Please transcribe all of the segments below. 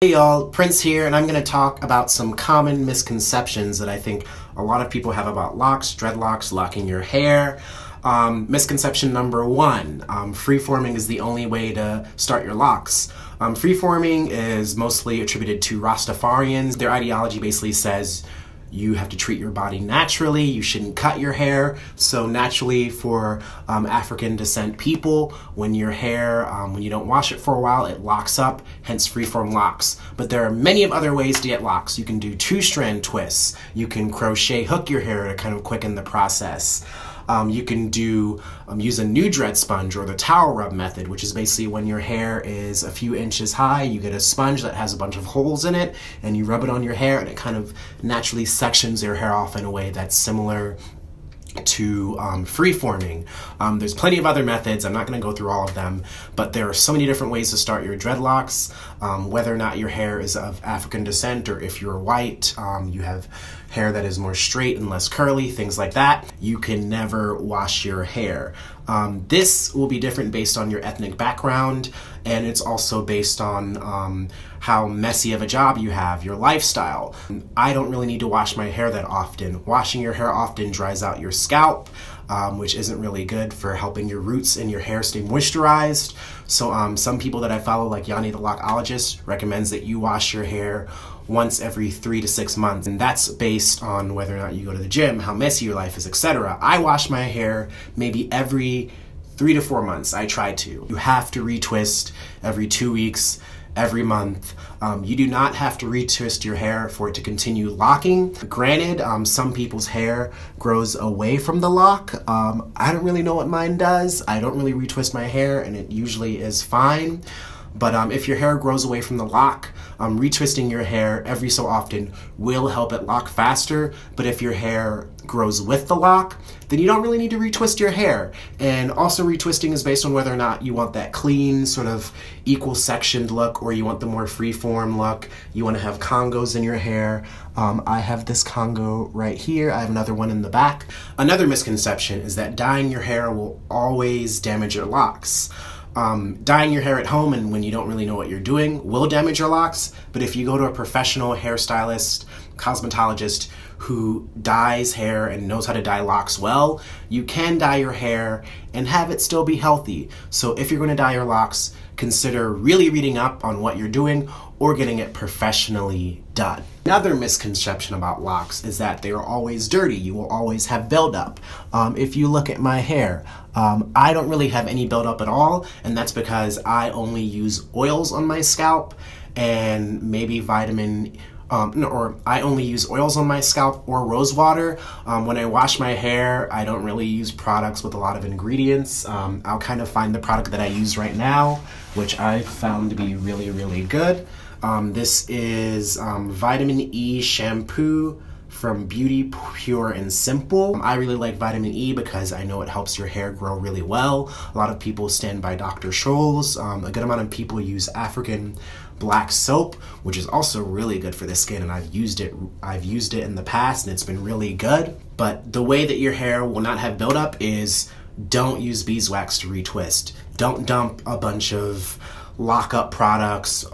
Hey y'all, Prince here, and I'm going to talk about some common misconceptions that I think a lot of people have about locks, dreadlocks, locking your hair. Misconception number one, freeforming is the only way to start your locks. Freeforming is mostly attributed to Rastafarians. Their ideology basically says you have to treat your body naturally, you shouldn't cut your hair. So naturally for African descent people, when your hair, when you don't wash it for a while, it locks up, hence freeform locks. But there are many of other ways to get locks. You can do 2-strand twists, you can crochet hook your hair to kind of quicken the process. You can use a new dread sponge or the towel rub method, which is basically when your hair is a few inches high, you get a sponge that has a bunch of holes in it and you rub it on your hair and it kind of naturally sections your hair off in a way that's similar to freeforming. There's plenty of other methods. I'm not going to go through all of them, but there are so many different ways to start your dreadlocks. Whether or not your hair is of African descent or if you're white, you have hair that is more straight and less curly, things like that, you can never wash your hair. This will be different based on your ethnic background, and it's also based on how messy of a job you have, your lifestyle. I don't really need to wash my hair that often. Washing your hair often dries out your scalp, which isn't really good for helping your roots and your hair stay moisturized. So some people that I follow, like Yanni the Lockologist, recommends that you wash your hair once every 3 to 6 months, and that's based on whether or not you go to the gym, how messy your life is, etc. I wash my hair maybe every 3 to 4 months. I try to. You have to retwist every 2 weeks, every month. You do not have to retwist your hair for it to continue locking. Granted, some people's hair grows away from the lock. I don't really know what mine does. I don't really retwist my hair and it usually is fine. But if your hair grows away from the lock, retwisting your hair every so often will help it lock faster. But if your hair grows with the lock, then you don't really need to retwist your hair. And also retwisting is based on whether or not you want that clean, sort of equal sectioned look, or you want the more freeform look. You want to have congos in your hair. I have this congo right here. I have another one in the back. Another misconception is that dyeing your hair will always damage your locks. Dyeing your hair at home and when you don't really know what you're doing will damage your locks, but if you go to a professional hairstylist, cosmetologist who dyes hair and knows how to dye locks well, you can dye your hair and have it still be healthy. So if you're going to dye your locks, consider really reading up on what you're doing or getting it professionally done. Another misconception about locks is that they are always dirty. You will always have buildup. If you look at my hair, I don't really have any buildup at all, and that's because I only use oils on my scalp and maybe I only use oils on my scalp or rose water. When I wash my hair, I don't really use products with a lot of ingredients. I'll kind of find the product that I use right now, which I found to be really, really good. This is Vitamin E shampoo from Beauty Pure and Simple. I really like vitamin E because I know it helps your hair grow really well. A lot of people stand by Dr. Scholl's. A good amount of people use African black soap, which is also really good for the skin, and I've used it in the past and it's been really good. But the way that your hair will not have buildup is don't use beeswax to retwist. Don't dump a bunch of Lockup products.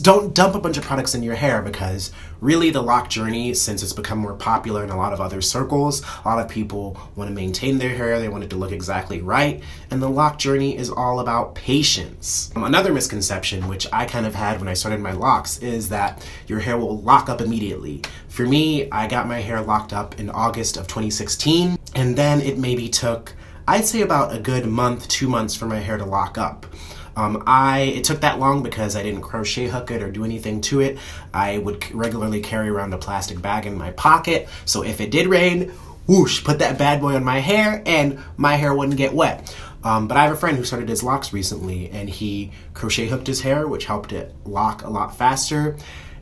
Don't dump a bunch of products in your hair, because really the lock journey, since it's become more popular in a lot of other circles, a lot of people want to maintain their hair, they want it to look exactly right, and the lock journey is all about patience. Another misconception, which I kind of had when I started my locks, is that your hair will lock up immediately. For me, I got my hair locked up in August of 2016, and then it maybe took, I'd say, about a good month, 2 months for my hair to lock up. It took that long because I didn't crochet hook it or do anything to it. I would regularly carry around a plastic bag in my pocket, so if it did rain, whoosh, put that bad boy on my hair and my hair wouldn't get wet. But I have a friend who started his locks recently, and he crochet hooked his hair, which helped it lock a lot faster.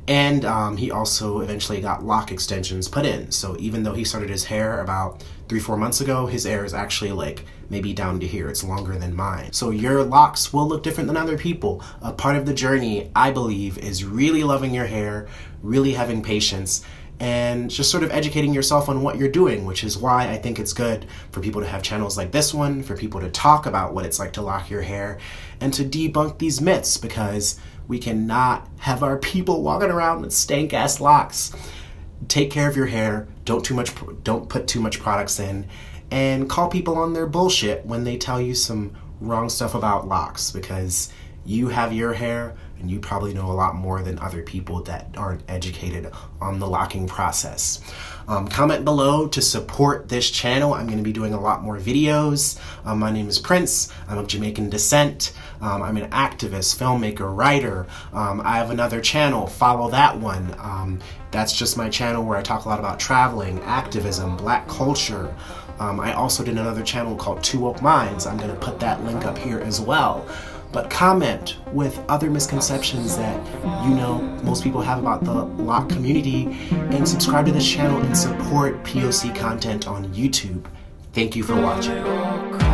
And he also eventually got lock extensions put in. So even though he started his hair about 3-4 months ago, his hair is actually like maybe down to here. It's longer than mine. So your locks will look different than other people. A part of the journey, I believe, is really loving your hair, really having patience, and just sort of educating yourself on what you're doing, which is why I think it's good for people to have channels like this one, for people to talk about what it's like to lock your hair, and to debunk these myths, because We cannot have our people walking around with stank ass locks. Take care of your hair. Don't put too much products in, and call people on their bullshit when they tell you some wrong stuff about locks, because you have your hair and you probably know a lot more than other people that aren't educated on the locking process. Comment below to support this channel. I'm going to be doing a lot more videos. My name is Prince. I'm of Jamaican descent. I'm an activist, filmmaker, writer. I have another channel. Follow that one. That's just my channel where I talk a lot about traveling, activism, black culture. I also did another channel called Two Woke Minds. I'm going to put that link up here as well. But comment with other misconceptions that you know most people have about the lock community, and subscribe to this channel and support POC content on YouTube. Thank you for watching.